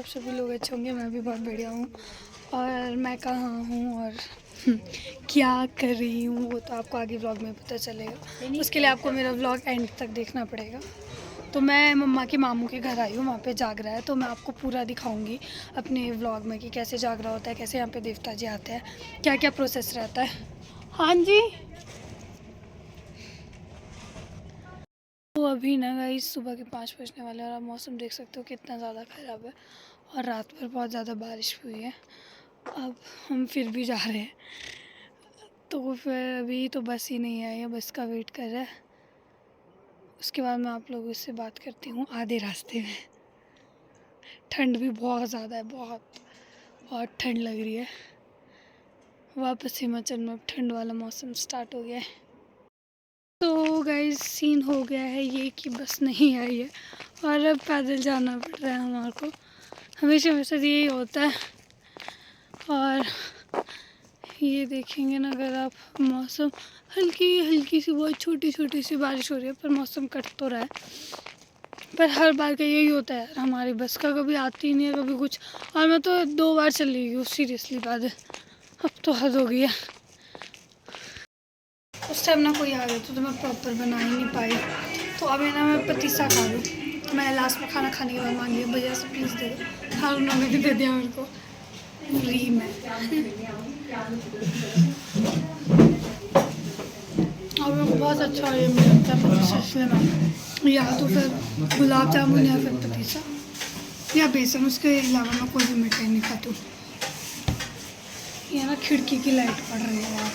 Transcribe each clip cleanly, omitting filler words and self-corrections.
आप सभी लोग अच्छे होंगे। मैं भी बहुत बढ़िया हूँ। और मैं कहाँ हूँ और क्या कर रही हूँ वो तो आपको आगे व्लॉग में पता चलेगा। उसके लिए आपको मेरा व्लॉग एंड तक देखना पड़ेगा। तो मैं मम्मा के मामू के घर आई हूँ, वहाँ पे जाग रहा है, तो मैं आपको पूरा दिखाऊंगी अपने व्लॉग में कि कैसे जाग रहा होता है, कैसे यहाँ पे देवता जी आते हैं, क्या क्या प्रोसेस रहता है। हाँ जी। तो अभी ना गाइस सुबह के 5 बजने वाले और आप मौसम देख सकते हो कितना ज़्यादा ख़राब है और रात भर बहुत ज़्यादा बारिश हुई है। अब हम फिर भी जा रहे हैं, तो फिर अभी तो बस ही नहीं आई है, बस का वेट कर रहा है। उसके बाद मैं आप लोगों से बात करती हूँ आधे रास्ते में। ठंड भी बहुत ज़्यादा है, बहुत बहुत ठंड लग रही है। वापस हिमाचल में ठंड वाला मौसम स्टार्ट हो गया है। तो गाइस सीन हो गया है ये कि बस नहीं आई है और अब पैदल जाना पड़ रहा है हमारे को। हमेशा मेरे साथ यही होता है। और ये देखेंगे ना अगर आप, मौसम हल्की हल्की सी बहुत छोटी छोटी सी बारिश हो रही है, पर मौसम कट तो रहा है। पर हर बार का यही होता है यार, हमारी बस का कभी आती ही नहीं है कभी कुछ। और मैं तो 2 बार चली गई हूँ सीरियसली पैदल, अब तो हद हो गई है। उस टाइम ना कोई आ गया तो मैं प्रॉपर बना ही नहीं पाई, तो अभी ना मैं पतीसा खा लूँ। तो मैंने लास्ट में खाना खाने के बाद मांगी भैया से प्लीज़ दे दो। हाँ उन्होंने भी दे दिया मेरे को फ्री में। और मेरे को बहुत अच्छा ये मिलता है पतीसा, इसलिए मैं या तो फिर गुलाब जामुन या फिर पतीसा या बेसन, उसके अलावा मैं कोई भी मिठाई नहीं खाती हूँ। ये ना खिड़की की लाइट पड़ रही है यार।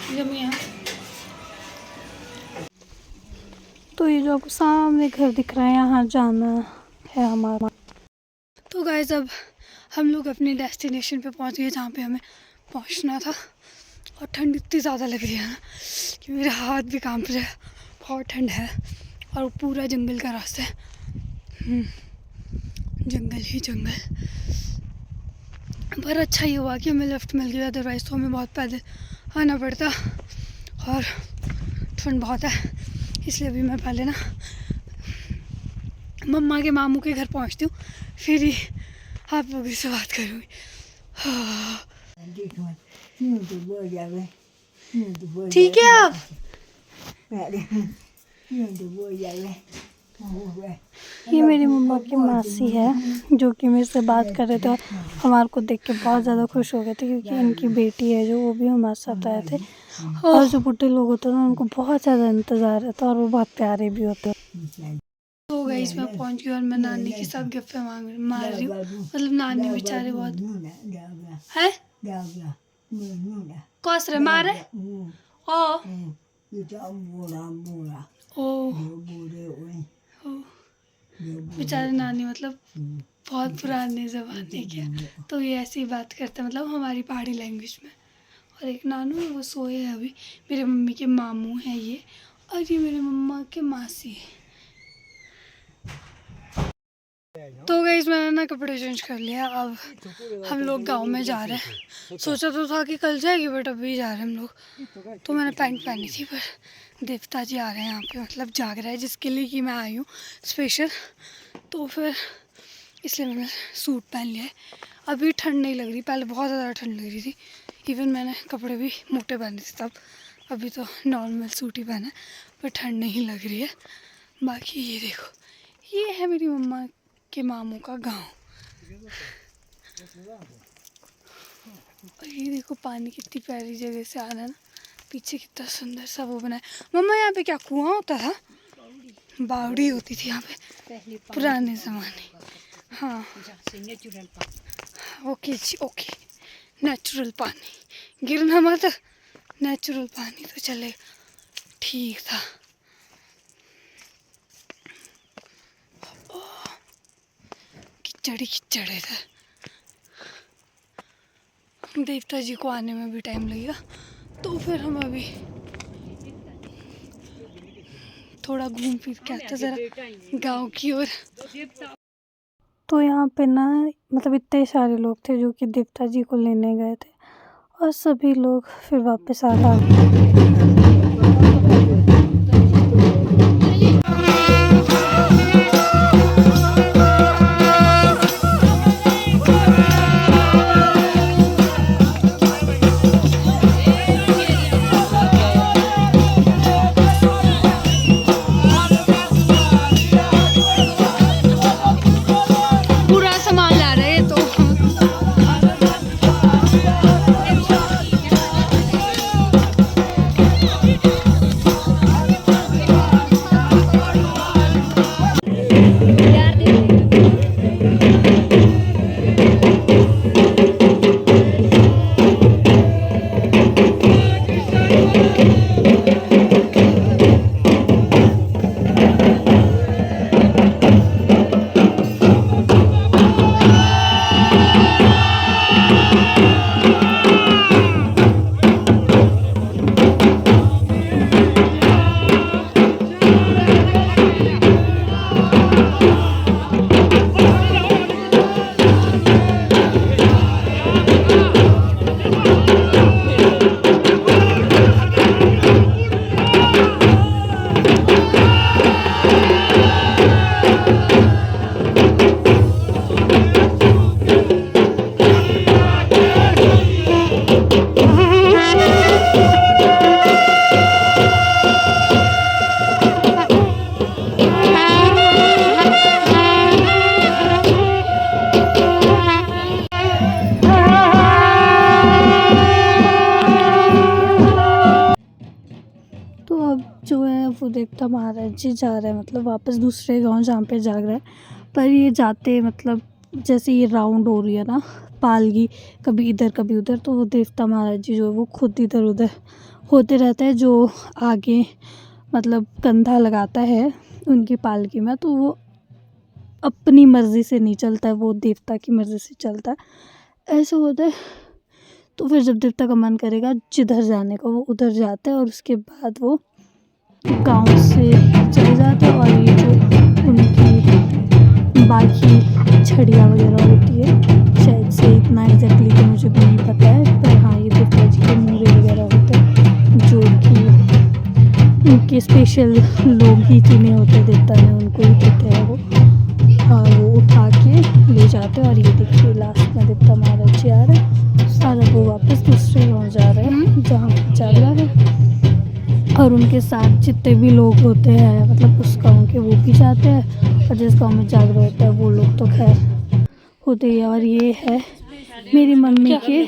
जब यहाँ तो ये जो आपको सामने घर दिख रहा है, यहाँ जाना है हमारा। तो गाइस अब हम लोग अपने डेस्टिनेशन पे पहुँच गए जहाँ पे हमें पहुँचना था। और ठंड इतनी ज़्यादा लग रही है ना कि मेरे हाथ भी कांप रहे हैं, बहुत ठंड है। और पूरा जंगल का रास्ता है, जंगल ही जंगल। पर अच्छा ही हुआ कि हमें लिफ्ट मिल गया, अदरवाइज़ तो हमें बहुत पैदल आना पड़ता और ठंड बहुत है। इसलिए अभी मैं पहले ना मम्मा के मामू के घर पहुंचती हूँ, फिर ही आप लोगों से बात करूँगी। ठीक है आप। ये मेरी मम्मा की मासी है जो कि मेरे से बात कर रहे थे और हमारे को देख के बहुत ज़्यादा खुश हो गए थे, क्योंकि इनकी बेटी है जो, वो भी हमारे साथ आए थे। और जो बुढ़े लोग होते हैं ना उनको बहुत ज़्यादा इंतज़ार रहता है और वो बहुत प्यारे भी होते हैं। तो गाइस मैं पहुंच गई और मैं नानी के साथ गप्पे मार रही हूँ। मतलब नानी बेचारे बहुत है कौस रहे मारे ओ बेचारे नानी मतलब बहुत पुराने ज़माने के, तो ये ऐसी बात करते हैं मतलब हमारी पहाड़ी लैंग्वेज में। और एक नानू है वो सोए है अभी। मेरे मम्मी के मामू हैं ये, और ये मेरे मम्मा के मासी है। तो गाइस मैंने ना कपड़े चेंज कर लिया, अब हम लोग गांव में जा रहे हैं। सोचा तो था कि कल जाएगी बट अभी जा रहे हैं हम लोग। तो मैंने पैंट पहनी थी, पर देवता जी आ रहे हैं यहाँ पे, मतलब जाग रहा है जिसके लिए कि मैं आई हूँ स्पेशल, तो फिर इसलिए मैंने सूट पहन लिया है। अभी ठंड नहीं लग रही, पहले बहुत ज़्यादा ठंड लग रही थी। इवन मैंने कपड़े भी मोटे पहने थे तब, अभी तो नॉर्मल सूट ही पहना है, पर ठंड नहीं लग रही है। बाकी ये देखो, ये है मेरी मम्मा के मामू का गांव। और ये देखो पानी कितनी प्यारी जगह से आ रहा है ना, पीछे कितना सुंदर सा वो बना है। मम्मा यहाँ पे क्या कुआं होता था? बावड़ी होती थी यहाँ पे पुराने ज़माने। हाँ ओके जी ओके, नेचुरल पानी, गिरना मत, नेचुरल पानी तो चले, ठीक था। कीचड़ है इधर। देवता जी को आने में भी टाइम लगेगा, तो फिर हम अभी थोड़ा घूम फिर के आते ज़रा गांव की ओर। तो यहाँ पे ना मतलब इतने सारे लोग थे जो कि देवता जी को लेने गए थे, और सभी लोग फिर वापस आ गए। देवता महाराज जी जा रहे हैं, मतलब वापस दूसरे गांव जहाँ पे जाग रहे हैं। पर ये जाते मतलब जैसे ये राउंड हो रही है ना पालगी, कभी इधर कभी उधर, तो वो देवता महाराज जी जो है वो खुद इधर उधर होते रहते हैं। जो आगे मतलब कंधा लगाता है उनकी पालकी में, तो वो अपनी मर्ज़ी से नहीं चलता है, वो देवता की मर्ज़ी से चलता है, ऐसा होता है। तो फिर जब देवता का मन करेगा जिधर जाने का वो उधर जाता है, और उसके बाद वो गांव से चले जाते हैं। और ये जो उनकी बाकी छड़ियाँ वगैरह होती है, शायद से इतना एग्जैक्टली तो मुझे भी नहीं पता है, पर हाँ ये देवता जी के मूरे वगैरह होते हैं जो कि उनके स्पेशल लोग ही चुने होते, देवता ने उनको ही देते हैं वो, और वो उठा के ले जाते हैं। और ये देखिए लास्ट में देवता महाराज जी आ रहे हैं, और अब वो वापस दूसरे गाँव जा रहे हैं जहाँ पे जागरा है। और उनके साथ जितने भी लोग होते हैं मतलब उस गाँव के, वो भी जाते हैं, और जिस गाँव में जागरा होता है वो लोग तो खैर होते ही। और ये है मेरी मम्मी के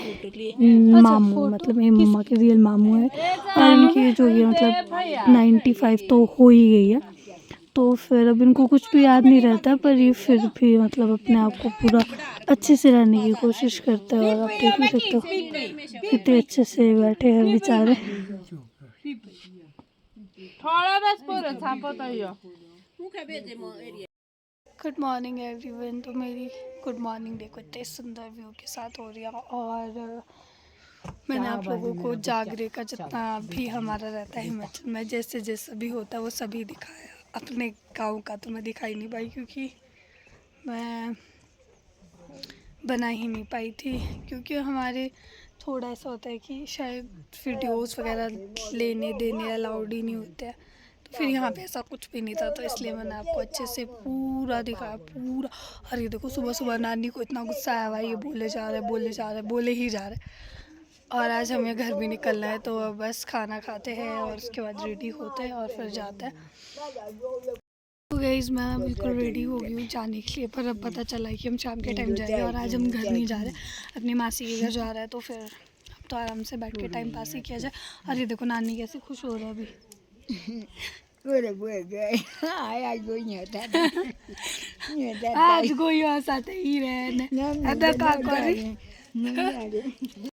मामू, मतलब मेरी मम्मा के रियल मामू है। और इनकी जो ये मतलब 95 तो हो ही गई है, तो फिर अब इनको कुछ भी याद नहीं रहता, पर ये फिर भी मतलब अपने आप को पूरा अच्छे से रहने की कोशिश करते हैं। और आप देख ही सकते हो कितने अच्छे से बैठे हैं बेचारे। Good morning everyone. तो मेरी गुड मॉर्निंग देखो इतने सुंदर व्यू के साथ हो रही है। और मैंने आप लोगों को जागरे का जितना भी हमारा रहता है हिमाचल में, जैसे जैसे भी होता है वो सभी दिखाया। अपने गांव का तो मैं दिखाई नहीं पाई क्योंकि मैं बना ही नहीं पाई थी, क्योंकि हमारे थोड़ा ऐसा होता है कि शायद वीडियोस वगैरह लेने देने अलाउड ही नहीं होते हैं। तो फिर यहाँ पे ऐसा कुछ भी नहीं था, तो इसलिए मैंने आपको अच्छे से पूरा दिखाया पूरा। और ये देखो सुबह सुबह नानी को इतना गुस्सा आया हुआ है, ये बोले जा रहे बोले जा रहे बोले ही जा रहे। और आज हमें घर भी निकलना है, तो बस खाना खाते हैं और उसके बाद रेडी होते हैं और फिर जाते हैं। तो गाइस मैं बिल्कुल रेडी हो गई हूँ जाने के लिए, पर अब पता चला है कि हम शाम के टाइम जाएंगे, और आज हम घर नहीं जा रहे, अपनी मासी के घर जा रहे हैं। तो फिर अब तो आराम से बैठ के टाइम पास ही किया जाए। और ये देखो नानी कैसे खुश हो रहे हैं अभी। आज कोई साथ ही रहे